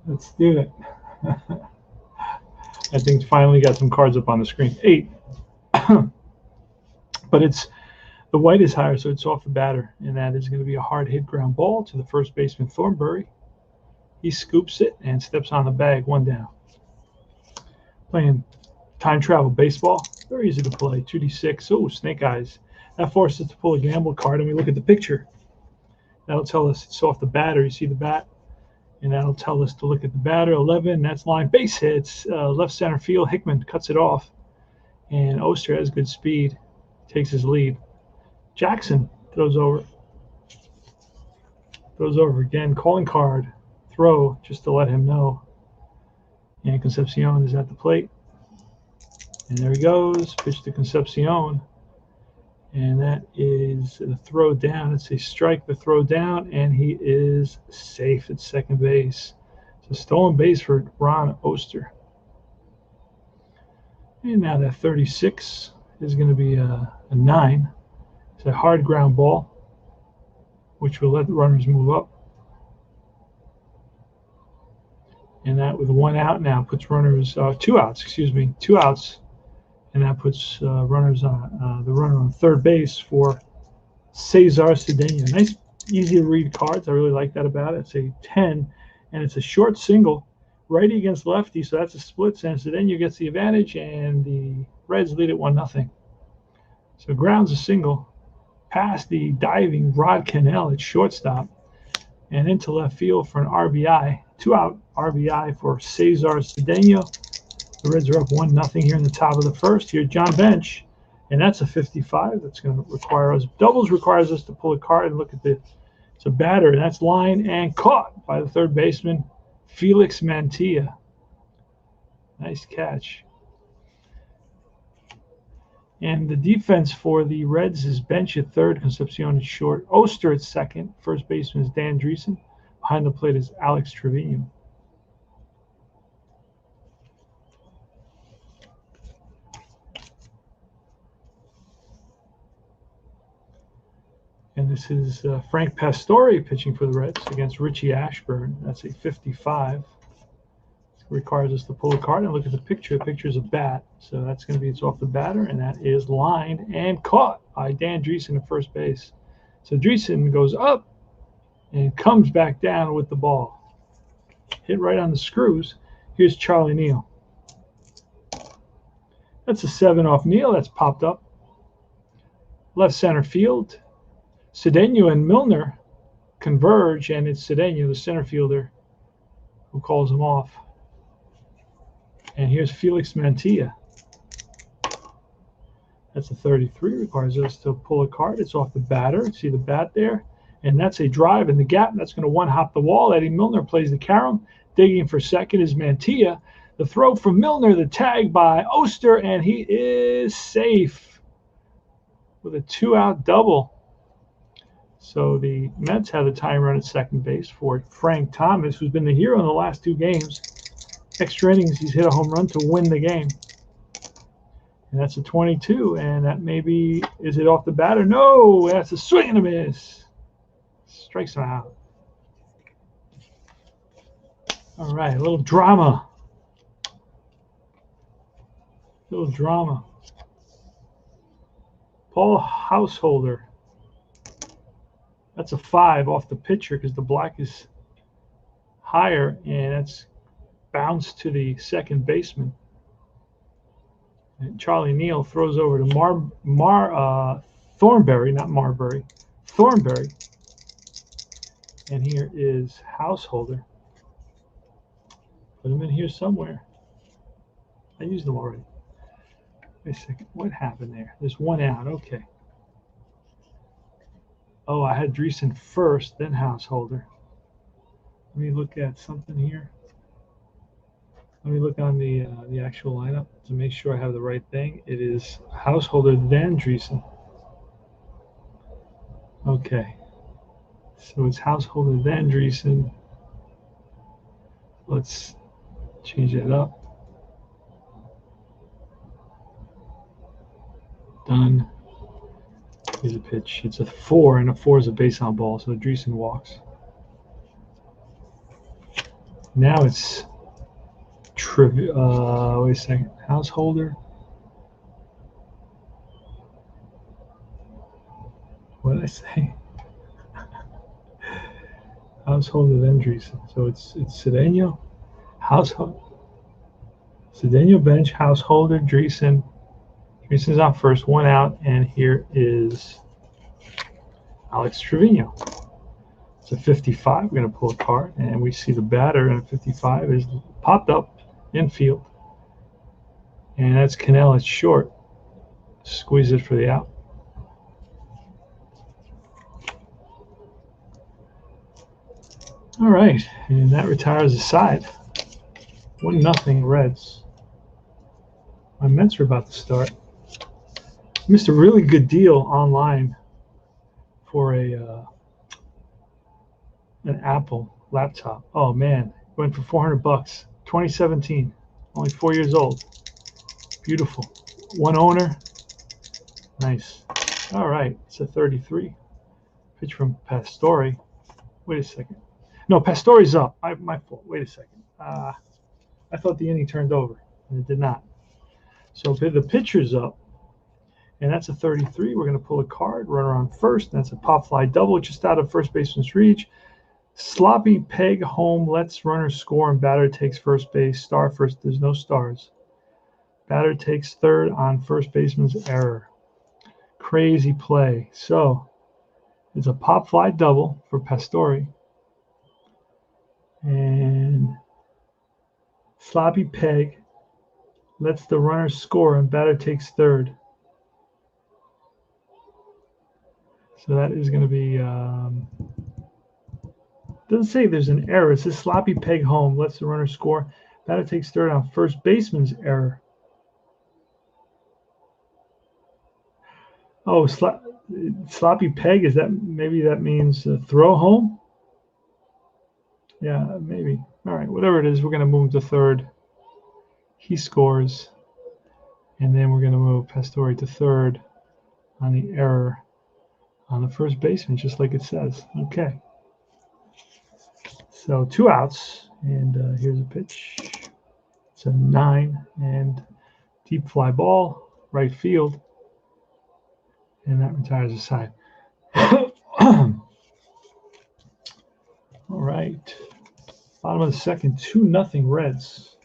Let's do it. I think finally got some cards up on the screen. 8. But it's the white is higher, so it's off the batter, and that is going to be a hard hit ground ball to the first baseman Thornberry. He scoops it and steps on the bag, 1 down. Playing time travel baseball, very easy to play. 2d6. Oh, snake eyes. That forces us to pull a gamble card, and we look at the picture. That'll tell us it's off the batter. You see the bat, and that'll tell us to look at the batter. 11. That's line base hits. Left center field. Hickman cuts it off, and Oster has good speed. Takes his lead. Jackson throws over. Throws over again. Calling card. Throw just to let him know. And Concepcion is at the plate. And there he goes. Pitch to Concepcion. And that is the throw down. It's a strike, the throw down, and he is safe at second base. So stolen base for Ron Oster. And now that 36 is going to be a 9. It's a hard ground ball, which will let the runners move up. And that with 1 out now puts runners, 2 outs, excuse me, 2 outs. And that puts runners on the runner on third base for Cesar Cedeno. Nice, easy to read cards. I really like that about it. It's a 10, and it's a short single, righty against lefty, so that's a split. And Cedeno gets the advantage, and the Reds lead it 1-0. So grounds a single past the diving Rod Cannell at shortstop and into left field for an RBI. 2-out RBI for Cesar Cedeno. The Reds are up 1-0 here in the top of the first. Here's John Bench, and that's a 55. That's going to require us. Doubles requires us to pull a card and look at the. It's a batter, and that's line and caught by the third baseman, Felix Mantilla. Nice catch. And the defense for the Reds is Bench at third, Concepcion at short, Oster at second. First baseman is Dan Dreesen. Behind the plate is Alex Trevino. And this is Frank Pastore pitching for the Reds against Richie Ashburn. That's a 55. It requires us to pull a card and look at the picture. The picture is a bat, so that's going to be it's off the batter, and that is lined and caught by Dan Dreesen at first base. So Dreesen goes up and comes back down with the ball. Hit right on the screws. Here's Charlie Neal. That's a 7 off Neal. That's popped up. Left center field. Cedeno and Milner converge, and it's Cedeno, the center fielder, who calls him off. And here's Felix Mantilla. That's a 33. Requires us to pull a card. It's off the batter. See the bat there? And that's a drive in the gap. That's going to one-hop the wall. Eddie Milner plays the carom. Digging for second is Mantilla. The throw from Milner, the tag by Oster, and he is safe with a 2-out double. So the Mets have the tying run at second base for Frank Thomas, who's been the hero in the last 2 games. Extra innings, he's hit a home run to win the game. And that's a 22, and that maybe, is it off the batter? No, that's a swing and a miss. Strikes him out. All right, a little drama. Paul Householder. That's a 5 off the pitcher because the black is higher, and that's bounced to the second baseman. And Charlie Neal throws over to Thornberry, not Marbury, Thornberry. And here is Householder. Put him in here somewhere. I used them already. Wait a second. What happened there? There's 1 out. Okay. Oh, I had Dreesen first, then Householder. Let me look at something here. Let me look on the actual lineup to make sure I have the right thing. It is Householder, then Dreesen. Okay. So it's Householder, then Dreesen. Let's change that up. Done. Here's a pitch. It's a 4, and a 4 is a base on ball, so Dreesen walks. Now it's wait a second. Householder. What did I say? Householder then Dreesen. So it's Cedeno, household, Cedeno bench, householder, Dreesen. Dreesen's on first, one out, and here is Alex Trevino. It's a 55. We're going to pull a card, and we see the batter in a 55 is popped up infield. And that's Cannell at short. Squeeze it for the out. All right, and that retires the side. 1-0 Reds. My Mets are about to start. Missed a really good deal online for an Apple laptop. Oh man, went for $400. 2017, only 4 years old. Beautiful. One owner. Nice. All right, it's a 33. Pitch from Pastore. Wait a second. No, Pastore's up. My fault. Wait a second. I thought the inning turned over, and it did not. So the pitcher's up, and that's a 33. We're going to pull a card. Runner on first. That's a pop fly double just out of first baseman's reach. Sloppy peg home lets runner score, and batter takes first base. Star first. There's no stars. Batter takes third on first baseman's error. Crazy play. So it's a pop fly double for Pastore. And sloppy peg lets the runner score, and batter takes third. So that is going to be, doesn't say there's an error. It says sloppy peg home lets the runner score. Batter takes third on first baseman's error. Oh, sloppy peg, is that, maybe that means throw home? Yeah, maybe. All right, whatever it is, we're going to move to third. He scores, and then we're going to move Pastore to third on the error on the first baseman, just like it says. Okay. So 2 outs, and here's a pitch. It's a 9, and deep fly ball, right field, and that retires the side. All right. Bottom of the second, 2-0 Reds.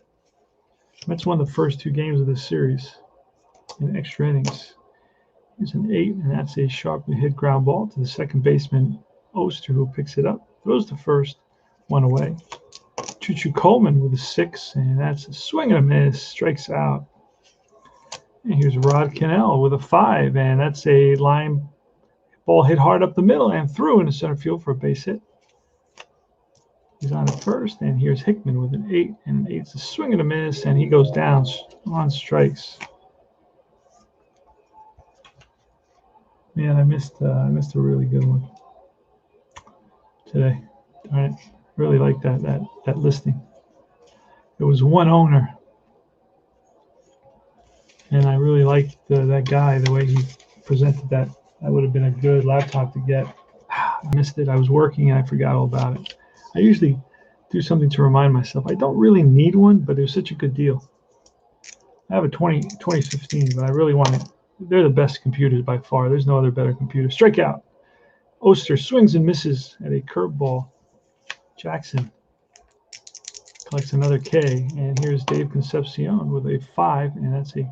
Mets won the first 2 games of this series in extra innings. Here's an 8, and that's a sharply hit ground ball to the second baseman, Oster, who picks it up, throws to first, 1 away. Choo-Choo Coleman with a 6, and that's a swing and a miss, strikes out. And here's Rod Cannell with a 5, and that's a line ball hit hard up the middle and through into center field for a base hit. He's on at first, and here's Hickman with an 8, and an 8's a swing and a miss, and he goes down on strikes. Man, I missed a really good one today. Darn it, really like that listing. It was one owner, and I really liked that guy, the way he presented that. That would have been a good laptop to get. I missed it. I was working and I forgot all about it. I usually do something to remind myself. I don't really need one, but it was such a good deal. I have a 2015, but I really want it. They're the best computers by far. There's no other better computer. Strikeout. Oster swings and misses at a curveball. Jackson collects another K, and here's Dave Concepcion with a 5, and that's a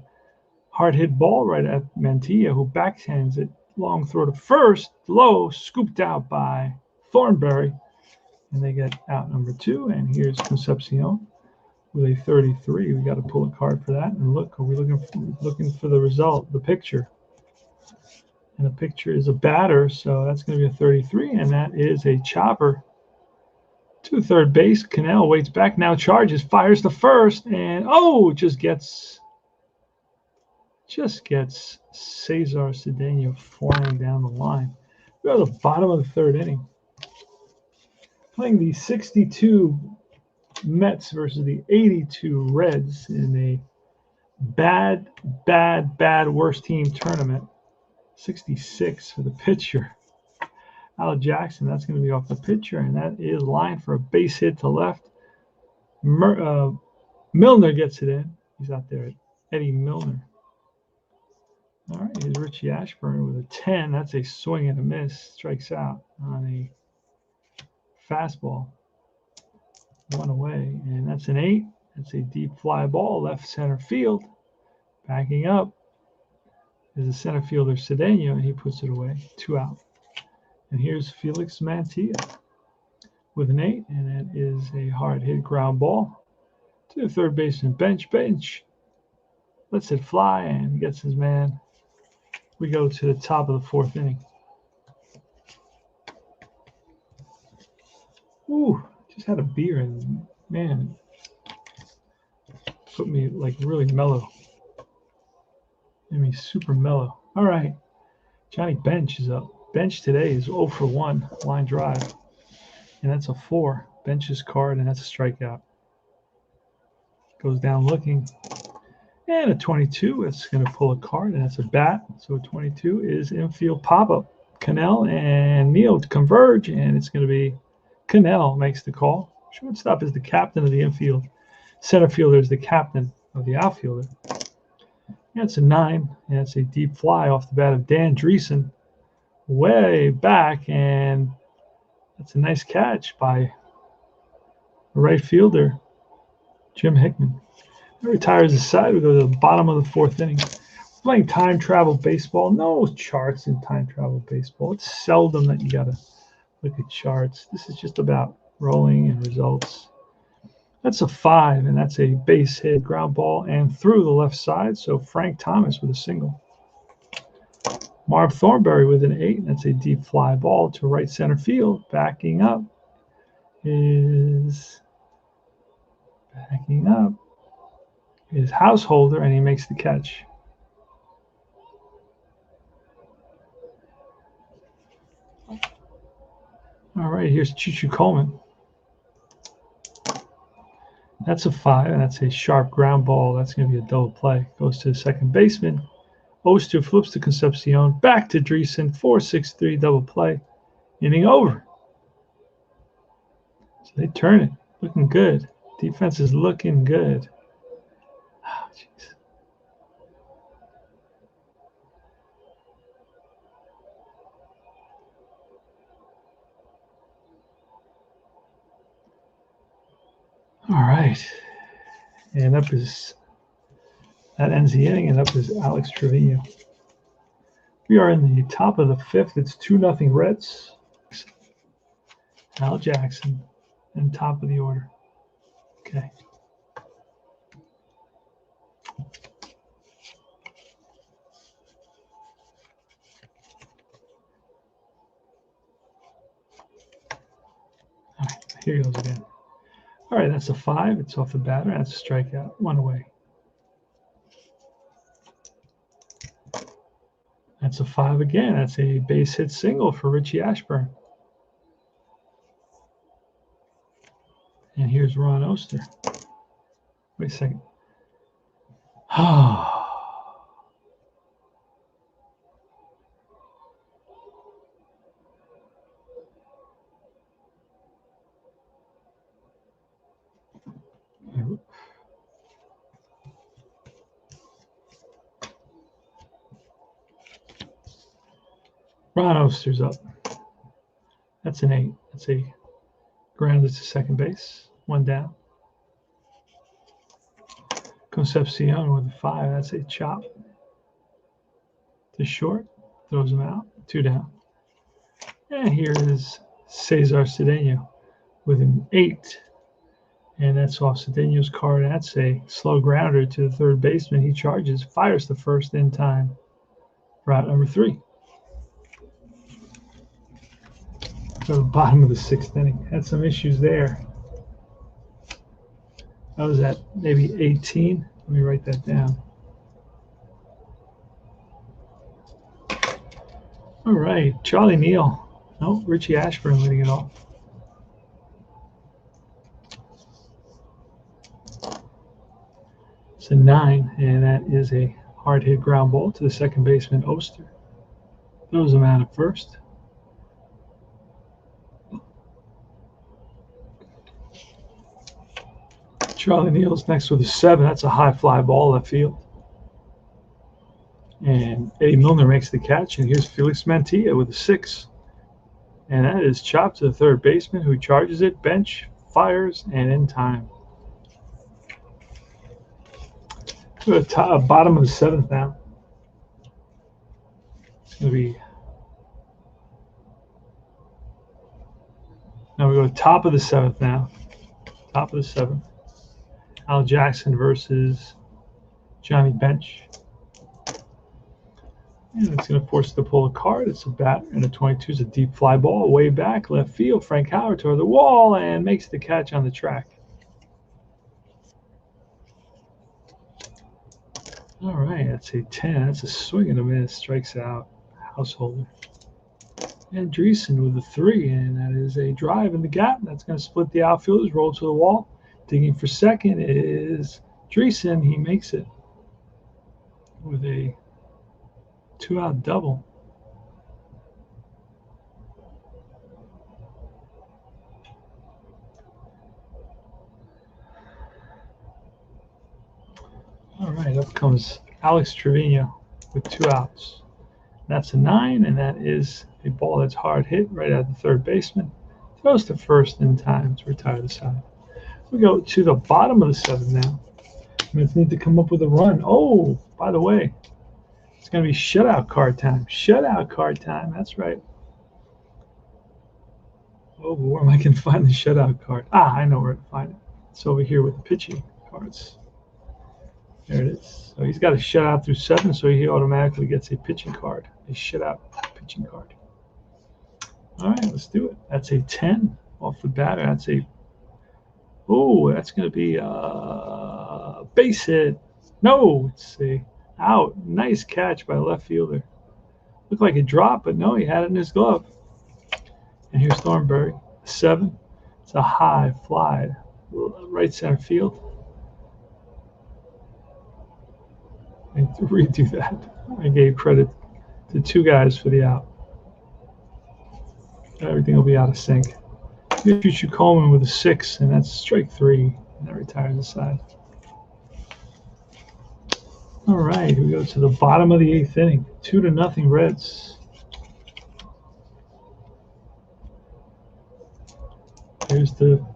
hard hit ball right at Mantilla, who backhands it. Long throw to first, low, scooped out by Thornberry, and they get out number 2. And here's Concepcion with a 33. We got to pull a card for that. And look, are we looking for the result, the picture? And the picture is a batter, so that's going to be a 33, and that is a chopper to third base. Cannell waits back, now charges, fires to first, and just gets Cesar Cedeno flying down the line. We're at the bottom of the third inning. Playing the 62 Mets versus the 82 Reds in a bad worst team tournament. 66 for the pitcher. Al Jackson, that's going to be off the pitcher, and that is lined for a base hit to left. Milner gets it in. He's out there, Eddie Milner. All right, here's Richie Ashburn with a 10. That's a swing and a miss. Strikes out on a fastball. One away, and that's an 8. That's a deep fly ball, left center field. Backing up is the center fielder Cedeno, and he puts it away. 2 out. And here's Felix Mantilla with an 8, and that is a hard hit ground ball to the third baseman bench. Lets it fly and gets his man. We go to the top of the 4th inning. Ooh, just had a beer and man, put me like really mellow. Made me super mellow. All right, Johnny Bench is up. Bench today is 0 for 1 line drive, and that's a 4. Bench's card, and that's a strikeout. Goes down looking, and a 22. It's going to pull a card, and that's a bat. So 22 is infield pop-up. Cannell and Neal converge, and it's going to be Cannell makes the call. Shortstop is the captain of the infield. Center fielder is the captain of the outfielder. And it's a 9, and it's a deep fly off the bat of Dan Dreesen, way back, and that's a nice catch by the right fielder, Jim Hickman. He retires his side. We go to the bottom of the 4th inning. We're playing time travel baseball. No charts in time travel baseball. It's seldom that you gotta look at charts. This is just about rolling and results. That's a 5, and that's a base hit ground ball and through the left side. So Frank Thomas with a single. Marv Thornberry with an 8, and that's a deep fly ball to right center field. Backing up is Householder, and he makes the catch. All right, here's Choo-Choo Coleman. That's a 5, and that's a sharp ground ball. That's going to be a double play. Goes to the second baseman. Oster flips to Concepcion. Back to Dreesen. 4-6-3 double play. Inning over. So they turn it. Looking good. Defense is looking good. Oh, jeez. All right. And up is that ends the inning, and up is Alex Trevino. We are in the top of the 5th. It's 2-0 Reds. Al Jackson in top of the order. Okay. All right, here he goes again. All right, that's a 5. It's off the batter. That's a strikeout. 1 away. That's a 5 again. That's a base hit single for Richie Ashburn. And here's Ron Oster. Wait a second. Ron Oster's up. That's an 8. That's a grounded to second base. 1 down. Concepcion with a 5. That's a chop to short. Throws him out. 2 down. And here is Cesar Cedeno with an 8. And that's off Cedeno's card. That's a slow grounder to the third baseman. He charges, fires the first in time for out number 3. To the bottom of the 6th inning. Had some issues there. I was at maybe 18. Let me write that down. All right, Charlie Neal. No, Richie Ashburn leading it off. It's a 9, and that is a hard hit ground ball to the second baseman, Oster. Throws him out at first. Charlie Neal's next with a 7. That's a high fly ball left field. And Eddie Milner makes the catch, and here's Felix Mantilla with a 6. And that is chopped to the third baseman, who charges it, bench, fires, and in time. To the top, bottom of the 7th now. It's going to be. Now we go to top of the 7th now. Top of the 7th. Al Jackson versus Johnny Bench. And it's going to force it to pull a card. It's a bat, and a 22 is a deep fly ball way back left field. Frank Howard toward the wall and makes the catch on the track. All right, that's a 10. That's a swing and a miss. Strikes out Householder. And Dreesen with a 3, and that is a drive in the gap. That's going to split the outfielders, roll to the wall. Digging for second is Dreesen. He makes it with a 2-out double. All right, up comes Alex Trevino with 2 outs. That's a 9, and that is a ball that's hard hit right at the third baseman. Throws to first in time to retire the side. We go to the bottom of the 7th now. Mets need to come up with a run. Oh, by the way, it's going to be shutout card time. Shutout card time. That's right. Oh, where am I going to find the shutout card? I know where to find it. It's over here with the pitching cards. There it is. So he's got a shutout through 7, so he automatically gets a pitching card, a shutout pitching card. All right, let's do it. That's a 10 off the batter. That's a that's going to be a base hit. No, it's a out. Nice catch by left fielder. Looked like a drop, but no, he had it in his glove. And here's Thornberry, 7. It's a high fly, right center field. And to redo that, I gave credit to 2 guys for the out. Everything will be out of sync. Here's Chuchu Coleman with a 6, and that's strike 3, and that retires the side. All right, we go to the bottom of the 8th inning. 2-0 Reds. Here's the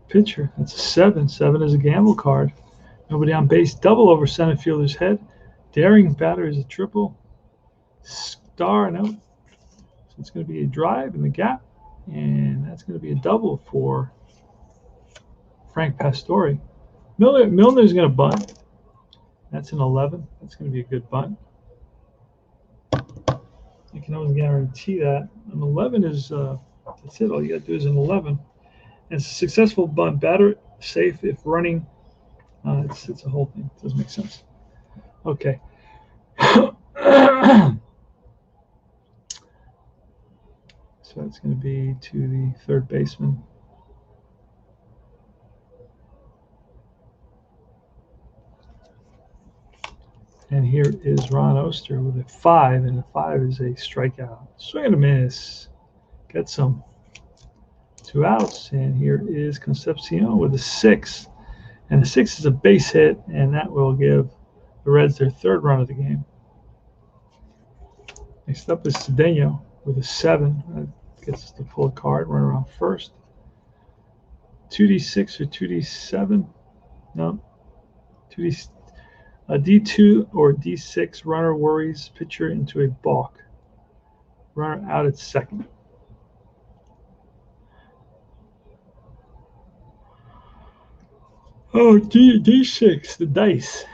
pitcher. That's a 7. 7 is a gamble card. Nobody on base. Double over center fielder's head. Daring batter is a triple. Star, no. So it's going to be a drive in the gap. And that's going to be a double for Frank Pastore. Milner's going to bunt. That's an 11. That's going to be a good bunt. You can always guarantee that. An 11 is, that's it. All you got to do is an 11. And it's a successful bunt. Batter safe if running. It's a whole thing. It doesn't make sense. Okay. So that's going to be to the third baseman. And here is Ron Oster with a 5, and a 5 is a strikeout. Swing and a miss. Get some. 2 outs, and here is Concepcion with a 6. And the 6 is a base hit, and that will give the Reds their 3rd run of the game. Next up is Cedeno with a 7. That gets us to pull a card, run around first. 2D6 or 2D7? No. 2D. A D2 or D6 runner worries pitcher into a balk. Runner out at second. Oh, D6, the dice.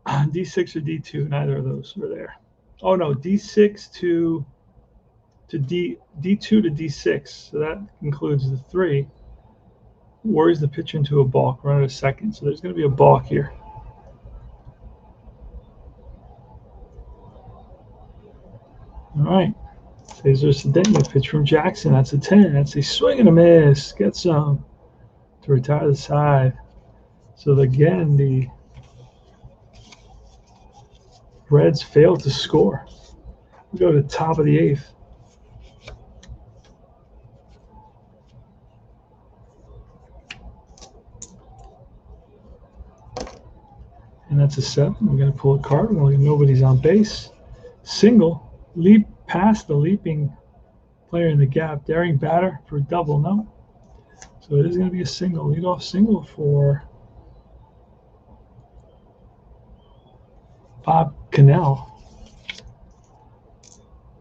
D6 or D2, neither of those were there. Oh no, D6 to D2 to D6. So that includes the 3. Worries the pitcher into a balk, runner at second. So there's going to be a balk here. All right. Cesar Cedeno, pitch from Jackson. That's a 10. That's a swing and a miss. Get some to retire the side. So again, the Reds failed to score. We go to the top of the 8th. And that's a 7. We're going to pull a card. Nobody's on base. Single. Leap past the leaping player in the gap. Daring batter for a double. No. So it is going to be a single. Leadoff single for Bob Cannell.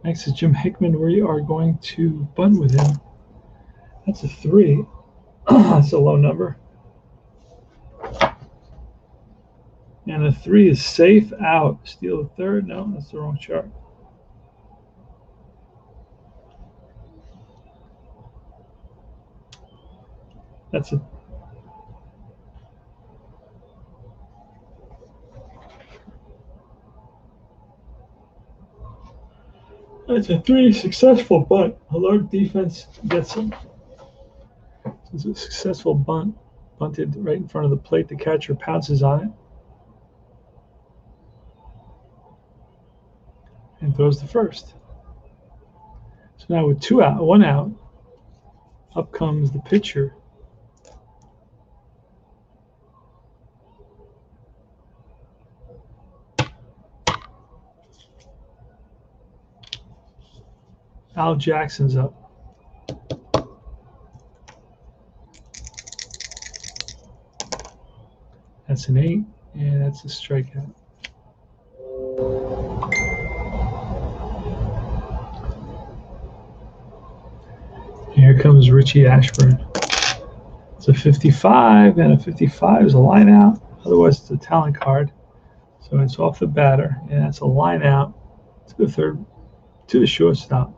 Next is Jim Hickman. We are going to bunt with him. That's a 3. That's a low number. And a 3 is safe out. Steal a third. No, that's the wrong chart. That's a That's a 3 successful bunt. Alert defense gets him. It's a successful bunt. Bunted right in front of the plate. The catcher pounces on it and throws the first. So now with 1 out, up comes the pitcher. Al Jackson's up. That's an 8, and that's a strikeout. Here comes Richie Ashburn. It's a 55, and a 55 is a line out. Otherwise, it's a talent card. So it's off the batter, and that's a line out to the third, to the shortstop.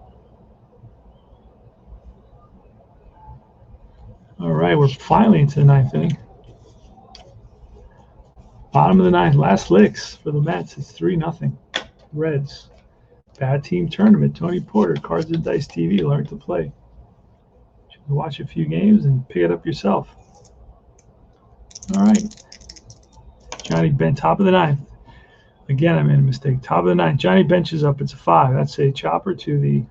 All right, we're finally into the 9th inning. Bottom of the 9th, last licks for the Mets. It's 3-0. Reds. Bad team tournament. Tony Porter, Cards and Dice TV. Learn to play. You can watch a few games and pick it up yourself. All right. Johnny Bench, top of the 9th. Again, I made a mistake. Top of the 9th. Johnny Bench is up. It's a 5. That's a chopper to the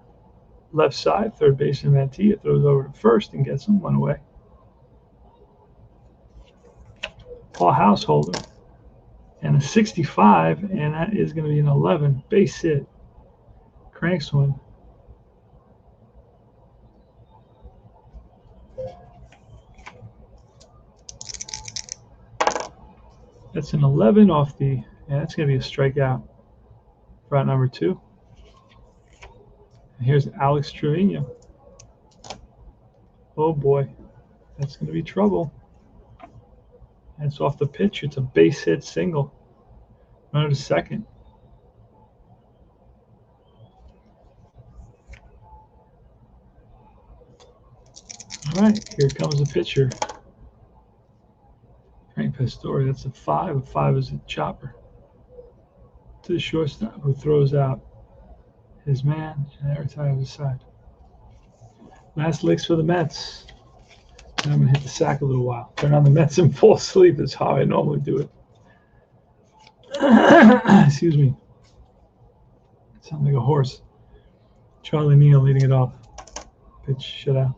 left side. Third baseman Mantilla throws over to first and gets him 1 away. Paul Householder. And a 65, and that is going to be an 11. Base hit. Cranks one. That's an 11 off the, and that's going to be a strikeout for out number 2. And here's Alex Trevino. Oh boy, that's going to be trouble. That's off the pitch. It's a base hit single. Runner to second. All right, here comes the pitcher. Frank Pastore. That's a 5. A 5 is a chopper to the shortstop, who throws out his man, and that retires his side. Last licks for the Mets. And I'm going to hit the sack a little while. Turn on the Mets and fall asleep is how I normally do it. Excuse me. Sound like a horse. Charlie Neal leading it off. Pitch shutout.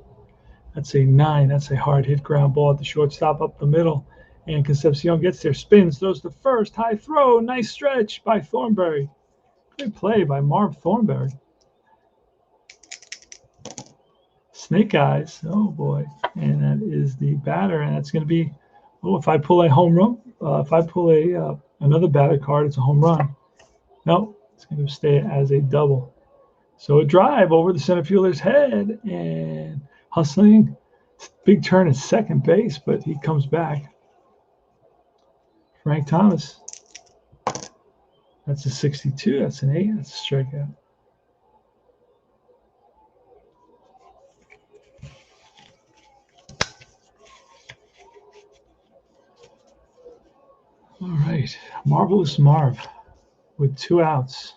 That's a 9. That's a hard hit ground ball at the shortstop up the middle. And Concepcion gets there, spins, throws to first. High throw. Nice stretch by Thornberry. Great play by Marv Thornberry. Snake eyes. Oh boy. And that is the batter. And that's going to be, oh, if I pull a home run, if I pull another batter card, it's a home run. No, it's going to stay as a double. So a drive over the center fielder's head and hustling. Big turn at second base, but he comes back. Frank Thomas. That's a 62. That's an 8. That's a strikeout. All right. Marvelous Marv with 2 outs.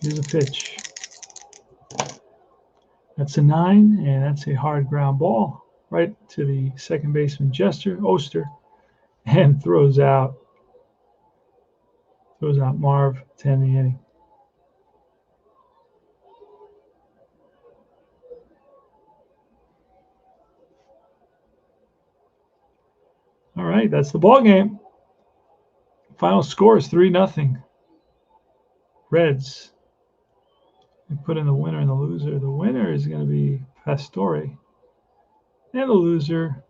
Here's a pitch. That's a 9, and that's a hard ground ball right to the second baseman, Oster, and throws out Marv to end the inning. All right, that's the ball game. Final score is 3-0. Reds. We put in the winner and the loser. The winner is going to be Pastore. And the loser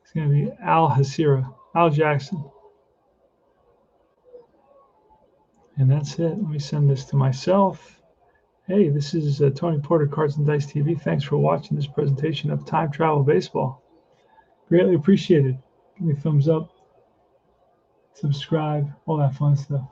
is going to be Al Hasira, Al Jackson. And that's it. Let me send this to myself. Hey, this is Tony Porter, Cards and Dice TV. Thanks for watching this presentation of Time Travel Baseball. Greatly appreciated. Give me a thumbs up, subscribe, all that fun stuff.